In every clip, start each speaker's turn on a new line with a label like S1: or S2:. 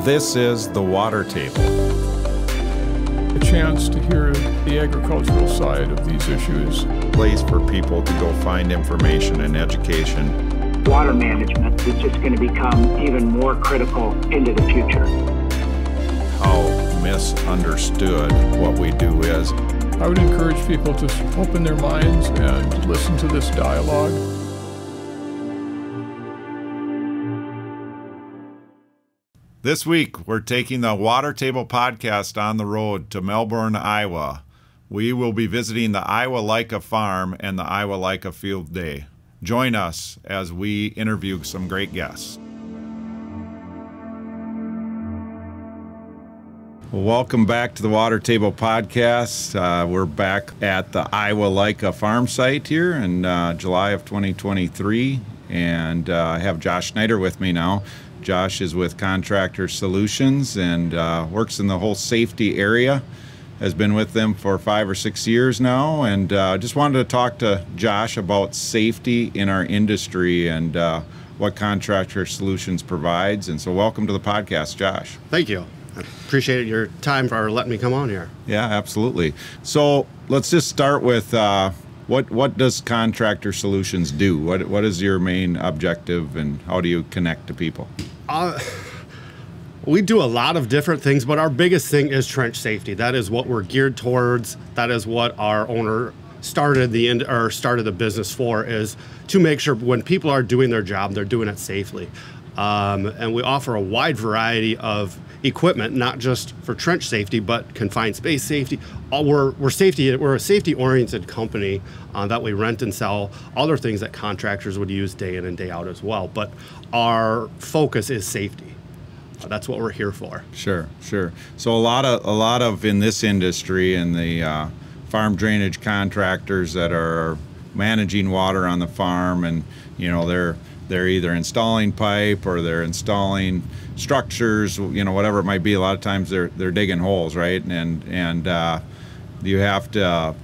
S1: This is The Water Table.
S2: A chance to hear the agricultural side of these issues.
S1: A place for people to go find information and education.
S3: Water management is just going to become even more critical into the future.
S1: How misunderstood what we do is.
S2: I would encourage people to open their minds and listen to this dialogue.
S1: This week, we're taking the Water Table podcast on the road to Melbourne, Iowa. We will be visiting the Iowa Leica Farm and the Iowa Leica Field Day. Join us as we interview some great guests. Welcome back to the Water Table podcast. We're back at the Iowa Leica Farm site here in July of 2023, and I have Josh Schneider with me now. Josh is with Contractor Solutions and works in the whole safety area. Has been with them for 5 or 6 years now, and just wanted to talk to Josh about safety in our industry and what Contractor Solutions provides. And so welcome to the podcast, Josh.
S4: Thank you. I appreciate your time for letting me come on here.
S1: Yeah, absolutely. So let's just start with what does Contractor Solutions do? What is your main objective, and how do you connect to people?
S4: We do a lot of different things, but our biggest thing is trench safety. That is what we're geared towards. That is what our owner started the business for, is to make sure when people are doing their job, they're doing it safely. And we offer a wide variety of equipment, not just for trench safety, but confined space safety. We're a safety-oriented company that we rent and sell other things that contractors would use day in and day out as well. But our focus is safety. That's what we're here for.
S1: Sure. So a lot of in this industry, and the farm drainage contractors that are managing water on the farm, and they're either installing pipe or they're installing structures, whatever it might be. A lot of times they're digging holes, right? And you have to.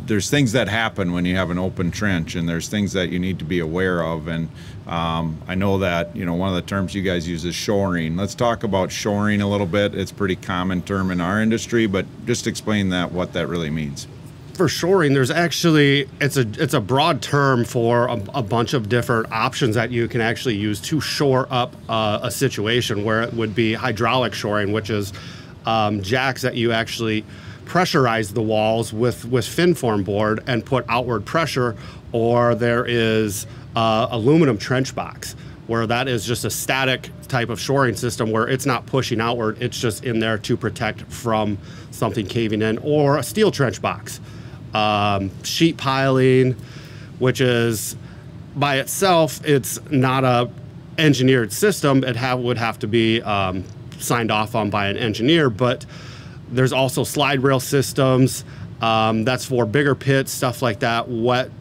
S1: There's things that happen when you have an open trench, and there's things that you need to be aware of. And I know that one of the terms you guys use is shoring. Let's talk about shoring a little bit. It's a pretty common term in our industry, but just explain what that really means.
S4: For shoring, there's actually, it's a broad term for a bunch of different options that you can actually use to shore up a situation, where it would be hydraulic shoring, which is jacks that you actually pressurize the walls with fin form board and put outward pressure, or there is aluminum trench box, where that is just a static type of shoring system where it's not pushing outward, it's just in there to protect from something caving in, or a steel trench box. Sheet piling, which is by itself, it's not a engineered system. It would have to be signed off on by an engineer, but there's also slide rail systems. That's for bigger pits, stuff like that, wet,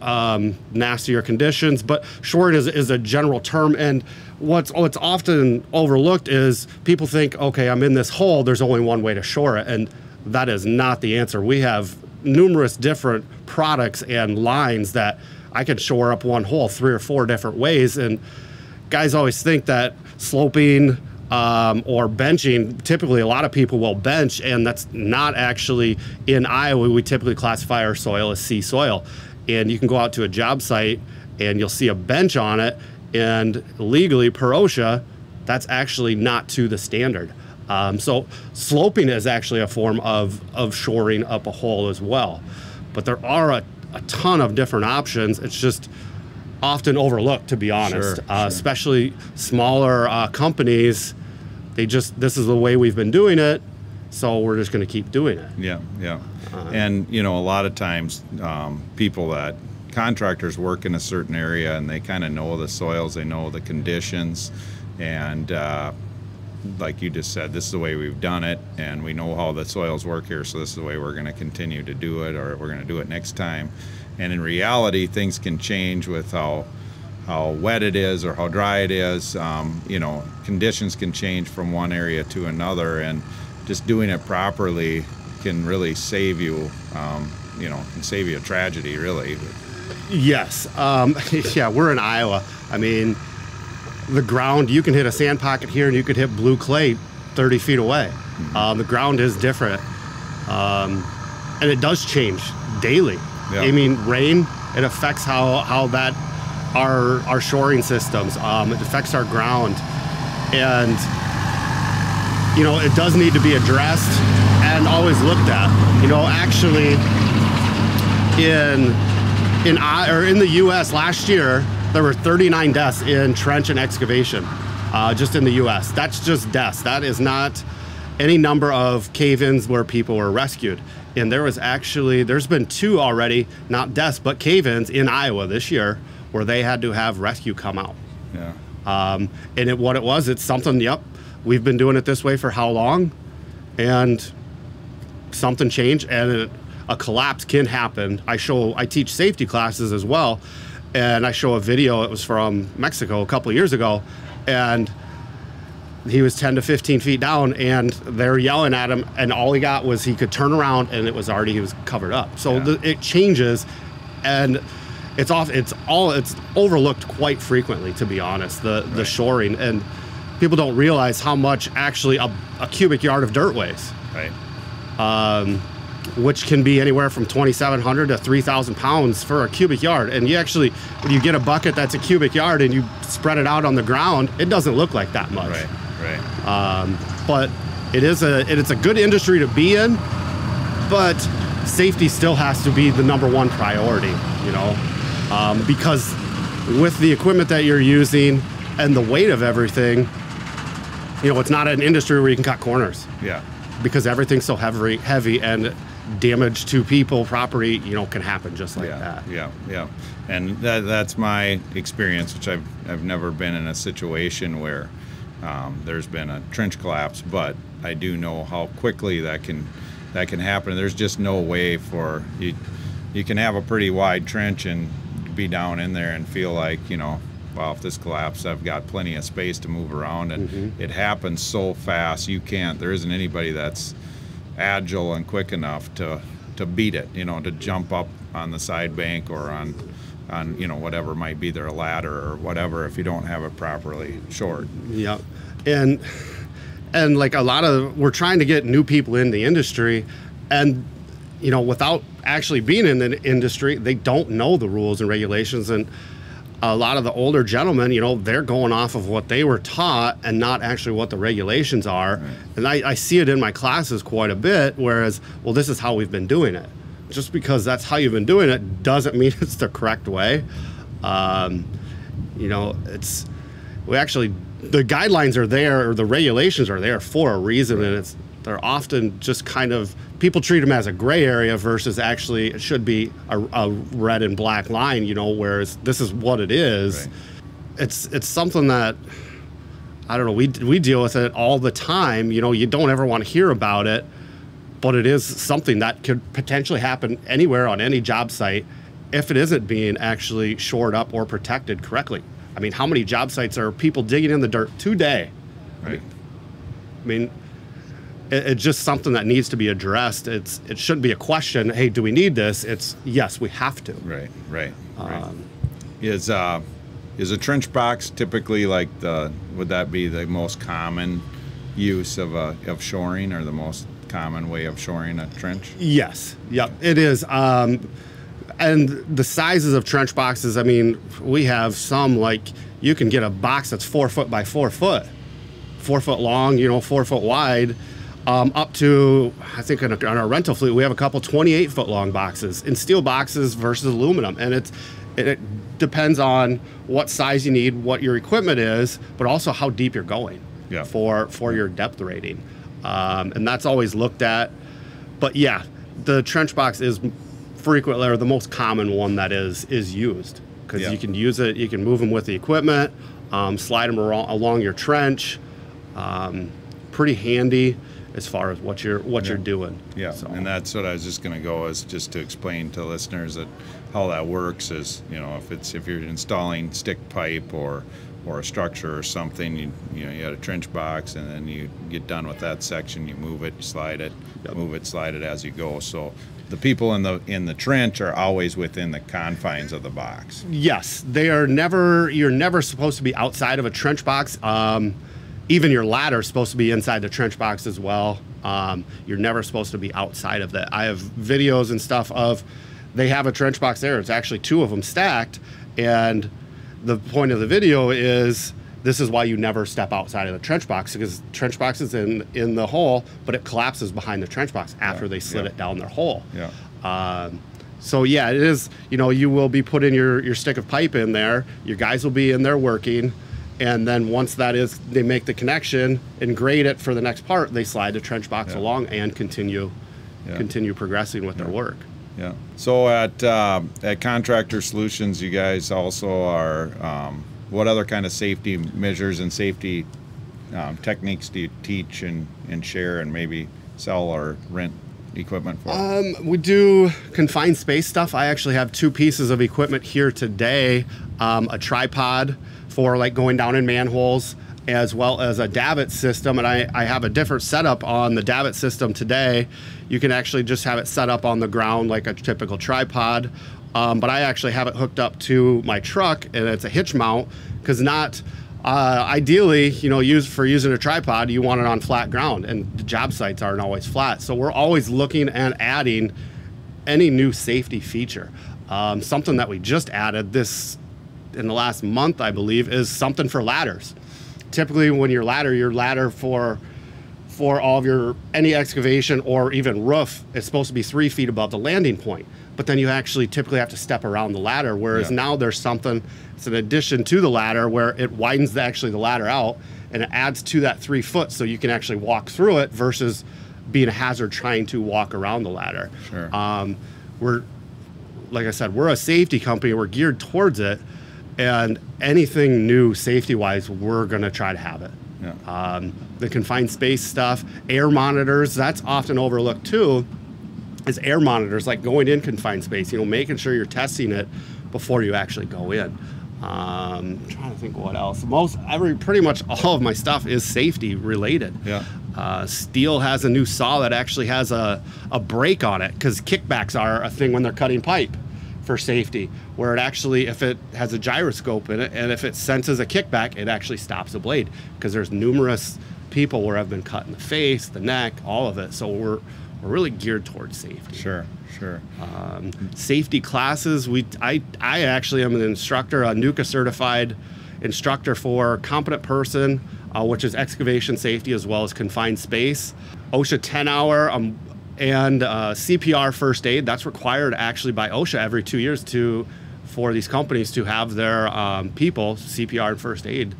S4: nastier conditions. But shoring is a general term, and what's often overlooked is people think, okay, I'm in this hole, there's only one way to shore it, and that is not the answer. We have numerous different products and lines that I could shore up one hole 3 or 4 different ways, and guys always think that sloping or benching, typically a lot of people will bench, and that's not actually, in Iowa, we typically classify our soil as C soil. And you can go out to a job site and you'll see a bench on it, and legally per OSHA, that's actually not to the standard. So sloping is actually a form of shoring up a hole as well. But there are a ton of different options. It's just often overlooked, to be honest.
S1: Sure.
S4: Especially smaller companies, this is the way we've been doing it, so we're just going to keep doing it.
S1: Yeah. And a lot of times contractors work in a certain area, and they kind of know the soils, they know the conditions, and like you just said, this is the way we've done it, and we know how the soils work here, so this is the way we're going to continue to do it, or we're going to do it next time. And in reality, things can change with how wet it is or how dry it is. Conditions can change from one area to another, and just doing it properly can really save you, can save you a tragedy, really.
S4: Yes. Yeah, we're in Iowa. I mean, the ground, you can hit a sand pocket here and you could hit blue clay 30 feet away. The ground is different. And it does change daily.
S1: Yeah.
S4: I mean, rain, it affects how that our shoring systems, it affects our ground. And, you know, it does need to be addressed and always looked at. You know, actually, in the U.S. last year, there were 39 deaths in trench and excavation, just in the U.S. That's just deaths. That is not any number of cave-ins where people were rescued. And there's been 2 already, not deaths, but cave-ins in Iowa this year where they had to have rescue come out.
S1: Yeah.
S4: It's something, yep, we've been doing it this way for how long? And something changed, and a collapse can happen. I teach safety classes as well, and I show a video. It was from Mexico a couple of years ago, and he was 10 to 15 feet down, and they're yelling at him, and all he got was he could turn around, and he was covered up. So
S1: Yeah.
S4: it changes, and it's overlooked quite frequently, to be honest. The shoring, and people don't realize how much actually a cubic yard of dirt weighs.
S1: Right.
S4: Which can be anywhere from 2,700 to 3,000 pounds for a cubic yard. And when you get a bucket that's a cubic yard and you spread it out on the ground, it doesn't look like that much.
S1: Right.
S4: But it's a good industry to be in, but safety still has to be the #1 priority, you know, because with the equipment that you're using and the weight of everything, you know, it's not an industry where you can cut corners.
S1: Yeah.
S4: Because everything's so heavy and damage to people, property, you know, can happen just like that.
S1: Yeah. And that's my experience, which I've never been in a situation where there's been a trench collapse, but I do know how quickly that can happen. There's just no way for you can have a pretty wide trench and be down in there and feel like, you know, well, if this collapses, I've got plenty of space to move around, and it happens so fast. There isn't anybody that's agile and quick enough to beat it, you know, to jump up on the side bank or on you know, whatever might be their ladder or whatever, if you don't have it properly shored.
S4: Yeah. And like we're trying to get new people in the industry, and, you know, without actually being in the industry, they don't know the rules and regulations. And a lot of the older gentlemen, you know, they're going off of what they were taught and not actually what the regulations are. Right. And I see it in my classes quite a bit, whereas, well, this is how we've been doing it. Just because that's how you've been doing it doesn't mean it's the correct way. You know, the guidelines are there, or the regulations are there for a reason, and they're often just kind of, people treat them as a gray area versus actually it should be a red and black line, you know, whereas this is what it is. Right. It's something that, I don't know, we deal with it all the time. You know, you don't ever want to hear about it, but it is something that could potentially happen anywhere on any job site if it isn't being actually shored up or protected correctly. I mean, how many job sites are people digging in the dirt today?
S1: Right.
S4: I mean, it's just something that needs to be addressed. It shouldn't be a question, hey, do we need this? It's, yes, we have to.
S1: Right. Is a trench box typically would that be the most common use of shoring, or the most common way of shoring a trench?
S4: Yes, yep, it is. And the sizes of trench boxes, I mean, we have some, like, you can get a box that's 4 foot by 4 foot, 4 foot long, you know, 4 foot wide, up to, I think on our rental fleet, we have a couple 28-foot long boxes in steel boxes versus aluminum. And it depends on what size you need, what your equipment is, but also how deep you're going for your depth rating. And that's always looked at. But yeah, the trench box is frequently, or the most common one that is used, because you can use it, you can move them with the equipment, slide them along your trench. Pretty handy as far as what you're doing.
S1: Yeah, so. And that's what I was just going to go, is just to explain to listeners that how that works is, you know, if you're installing stick pipe or a structure or something, you had a trench box, and then you get done with that section, you move it, slide it, move it, slide it as you go. So the people in the trench are always within the confines of the box.
S4: Yes, you're never supposed to be outside of a trench box. Even your ladder is supposed to be inside the trench box as well. You're never supposed to be outside of that. I have videos and stuff of, they have a trench box there. It's actually 2 of them stacked. And the point of the video is, this is why you never step outside of the trench box, because trench box is in the hole, but it collapses behind the trench box after they slid it down their hole.
S1: Yeah.
S4: So yeah, it is, you will be putting your stick of pipe in there. Your guys will be in there working. And then once they make the connection and grade it for the next part, they slide the trench box along and continue progressing with their work.
S1: Yeah. So at Contractor Solutions, you guys also are, what other kind of safety measures and safety techniques do you teach and share and maybe sell or rent equipment for?
S4: We do confined space stuff. I actually have 2 pieces of equipment here today, a tripod for like going down in manholes, as well as a davit system. And I have a different setup on the davit system today. You can actually just have it set up on the ground like a typical tripod. But I actually have it hooked up to my truck, and it's a hitch mount, because ideally, using a tripod, you want it on flat ground, and the job sites aren't always flat. So we're always looking and adding any new safety feature. Something that we just added in the last month, I believe, is something for ladders. Typically, when your ladder for all of any excavation or even roof is supposed to be 3 feet above the landing point. But then you actually typically have to step around the ladder, whereas now there's something, it's an addition to the ladder where it widens the ladder out, and it adds to that 3 foot, so you can actually walk through it versus being a hazard trying to walk around the ladder.
S1: Sure.
S4: Like I said, we're a safety company. We're geared towards it. And anything new safety-wise, we're going to try to have it.
S1: Yeah.
S4: The confined space stuff, air monitors, that's often overlooked too, is air monitors, like going in confined space, making sure you're testing it before you actually go in. I'm trying to think what else. Pretty much all of my stuff is safety related.
S1: Yeah.
S4: Steel has a new saw that actually has a brake on it, because kickbacks are a thing when they're cutting pipe for safety, where it actually, if it has a gyroscope in it and if it senses a kickback, it actually stops the blade, because there's numerous people where I've been cut in the face, the neck, all of it. So we're really geared towards safety.
S1: Sure.
S4: Safety classes, I actually am an instructor, a NUCA certified instructor for competent person, which is excavation safety as well as confined space. OSHA 10-hour, and CPR first aid. That's required actually by OSHA every 2 years for these companies to have their people CPR and first aid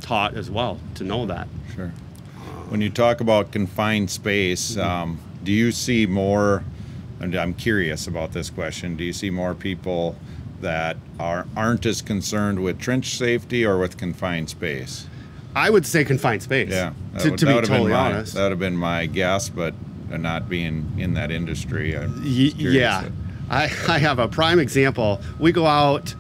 S4: taught as well, to know that.
S1: Sure. When you talk about confined space, do you see more, and I'm curious about this question, do you see more people that aren't as concerned with trench safety or with confined space?
S4: I would say confined space.
S1: Yeah,
S4: to be totally honest.
S1: That would have been my guess, but not being in that industry.
S4: Yeah, I have a prime example. We go out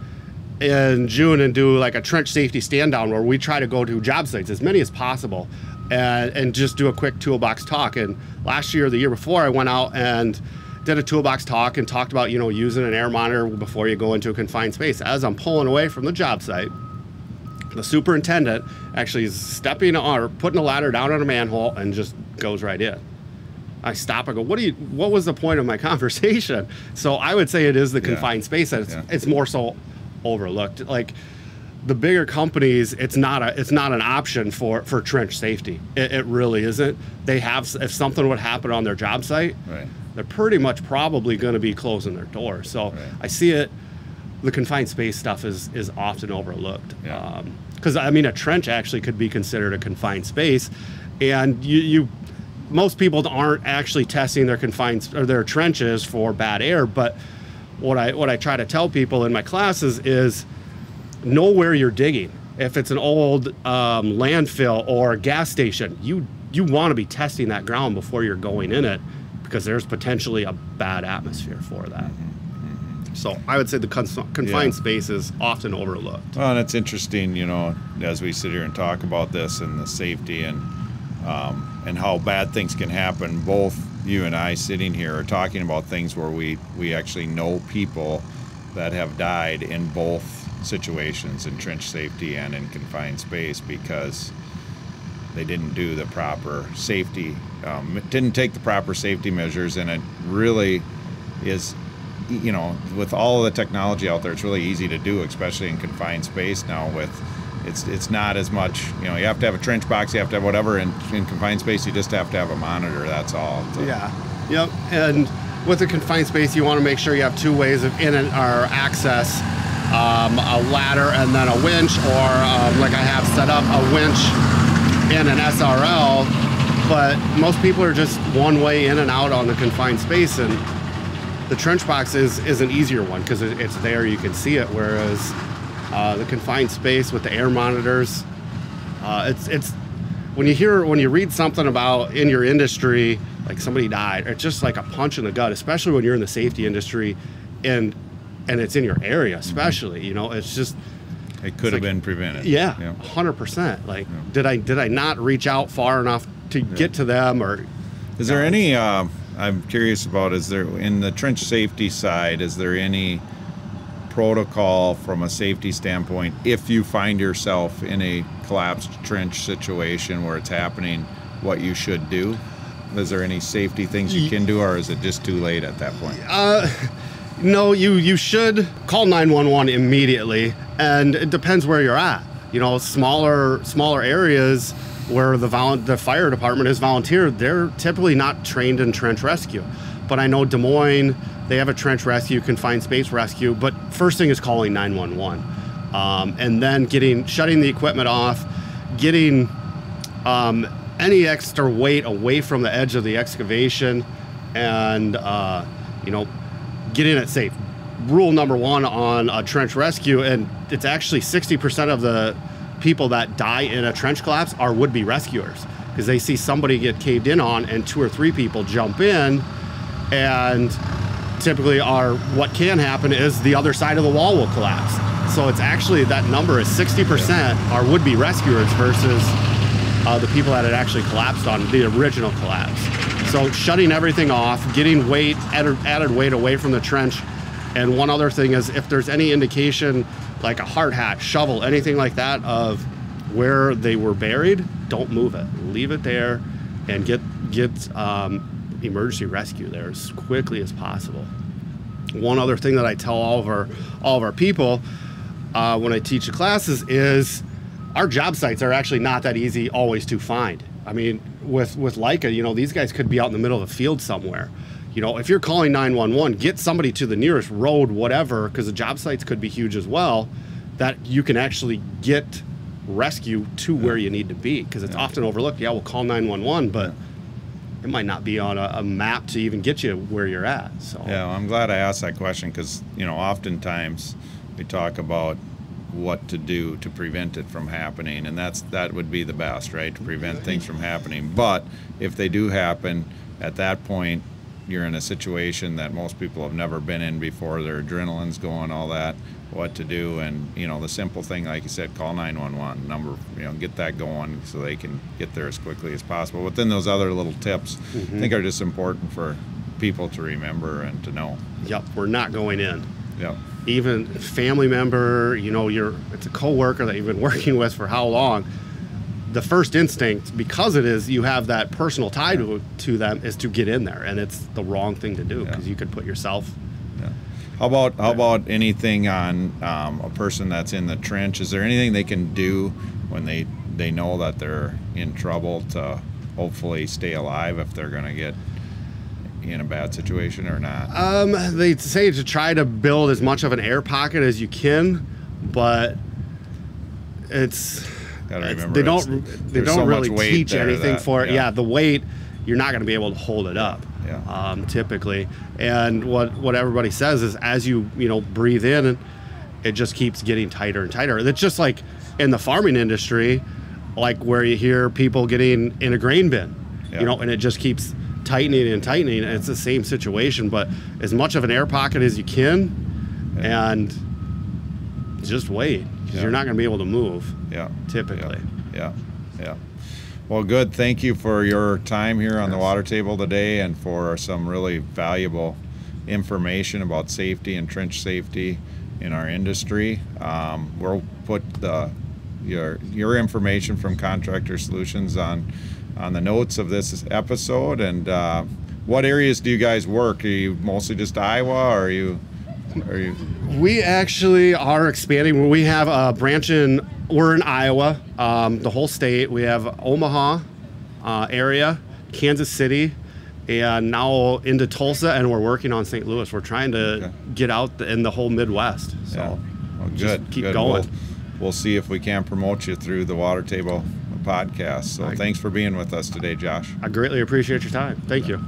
S4: in June and do like a trench safety stand down, where we try to go to job sites, as many as possible, and just do a quick toolbox talk. And last year or the year before, I went out and did a toolbox talk and talked about, using an air monitor before you go into a confined space. As I'm pulling away from the job site, the superintendent actually is stepping or putting a ladder down on a manhole and just goes right in. I stop and go, what was the point of my conversation? So I would say it is the confined space that it's more so overlooked. Like the bigger companies, it's not an option for trench safety. It really isn't. They have, if something would happen on their job site, they're pretty much probably going to be closing their doors. So I see it. The confined space stuff is often overlooked. Because a trench actually could be considered a confined space, and most people aren't actually testing their their trenches for bad air. But what I try to tell people in my classes is know where you're digging. If it's an old landfill or gas station, you want to be testing that ground before you're going in it, because there's potentially a bad atmosphere for that. So I would say the confined space is often overlooked.
S1: Well, and it's interesting, as we sit here and talk about this and the safety, and and how bad things can happen. Both you and I sitting here are talking about things where we actually know people that have died in both situations, in trench safety and in confined space, because they didn't do the proper safety, didn't take the proper safety measures. And it really is, you know, with all of the technology out there, it's really easy to do, especially in confined space now. With it's not as much, you know, you have to have a trench box, you have to have whatever. In confined space, you just have to have a monitor, that's all. So,
S4: Yeah, yep. And with the confined space, you want to make sure you have two ways of in and or access, a ladder and then a winch, or like I have set up, a winch in an SRL. But most people are just one way in and out on the confined space, and the trench box is an easier one because it's there, you can see it, whereas the confined space with the air monitors, it's when you read something about in your industry, like somebody died, it's just like a punch in the gut, especially when you're in the safety industry and it's in your area, especially, you know, it's just,
S1: it could have been prevented.
S4: yeah, 100%. Like, did I not reach out far enough to get to them? Or
S1: is there any, I'm curious about, is there, in the trench safety side, is there any protocol from a safety standpoint if you find yourself in a collapsed trench situation where it's happening, what you should do? Is there any safety things you can do, or is it just too late at that point?
S4: No, you should call 911 immediately, and it depends where you're at. You know, smaller areas where the fire department is volunteer, they're typically not trained in trench rescue. But I know Des Moines, they have a trench rescue, confined space rescue, but first thing is calling 911. And then shutting the equipment off, getting any extra weight away from the edge of the excavation, and you know, getting it safe. Rule number one on a trench rescue, and it's actually 60% of the people that die in a trench collapse are would-be rescuers, because they see somebody get caved in on and 2 or 3 people jump in, and typically what can happen is the other side of the wall will collapse. So it's actually, that number is 60% are would-be rescuers versus the people that had actually collapsed on the original collapse. So shutting everything off, getting added weight away from the trench. And one other thing is, if there's any indication, like a hard hat, shovel, anything like that, of where they were buried, don't move it. Leave it there and get emergency rescue there as quickly as possible. One other thing that I tell all of our people when I teach the classes is, our job sites are actually not that easy always to find. I mean, with Leica, you know, these guys could be out in the middle of the field somewhere. You know, if you're calling 911, get somebody to the nearest road, whatever, because the job sites could be huge as well, that you can actually get rescue to where you need to be, because it's often overlooked. Yeah, we'll call 911, but it might not be on a map to even get you where you're at. So
S1: yeah, well, I'm glad I asked that question, because, you know, oftentimes we talk about what to do to prevent it from happening, and that would be the best, right, to prevent things from happening. But if they do happen, at that point you're in a situation that most people have never been in before. Their adrenaline's going, all that, what to do. And, you know, the simple thing, like you said, call 911 number, you know, get that going so they can get there as quickly as possible. But then those other little tips, I think, are just important for people to remember and to know.
S4: Yep, we're not going in.
S1: Yep.
S4: Even family member, you know, it's a coworker that you've been working with for how long, the first instinct, because you have that personal tie to them, is to get in there, and it's the wrong thing to do, because you could put yourself.
S1: Yeah. How about anything on a person that's in the trench? Is there anything they can do when they know that they're in trouble to hopefully stay alive if they're going to get in a bad situation or not?
S4: They say to try to build as much of an air pocket as you can, but they don't really teach anything for it. Yeah, the weight, you're not going to be able to hold it up. Typically. And what everybody says is, as you breathe in, it just keeps getting tighter and tighter. It's just like in the farming industry, like where you hear people getting in a grain bin, and it just keeps tightening and tightening. It's the same situation, but as much of an air pocket as you can, and just wait, because you're not going to be able to move. Typically.
S1: Well, good. Thank you for your time here on the Water Table today and for some really valuable information about safety and trench safety in our industry. We'll put your information from Contractor Solutions on the notes of this episode. And what areas do you guys work? Are you mostly just Iowa, or are you?
S4: We actually are expanding. We have a branch we're in Iowa, the whole state. We have Omaha area, Kansas City, and now into Tulsa, and we're working on St. Louis. We're trying to get out in the whole Midwest. So
S1: Well, good.
S4: just keep
S1: Good.
S4: going.
S1: We'll see if we can promote you through the Water Table podcast. So thanks for being with us today, Josh.
S4: I greatly appreciate your time. Thank you.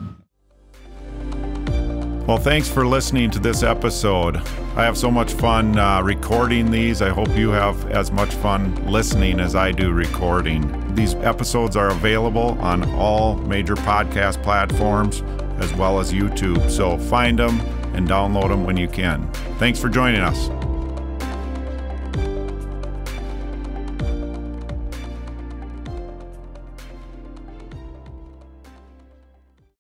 S1: Well, thanks for listening to this episode. I have so much fun recording these. I hope you have as much fun listening as I do recording. These episodes are available on all major podcast platforms as well as YouTube. So find them and download them when you can. Thanks for joining us.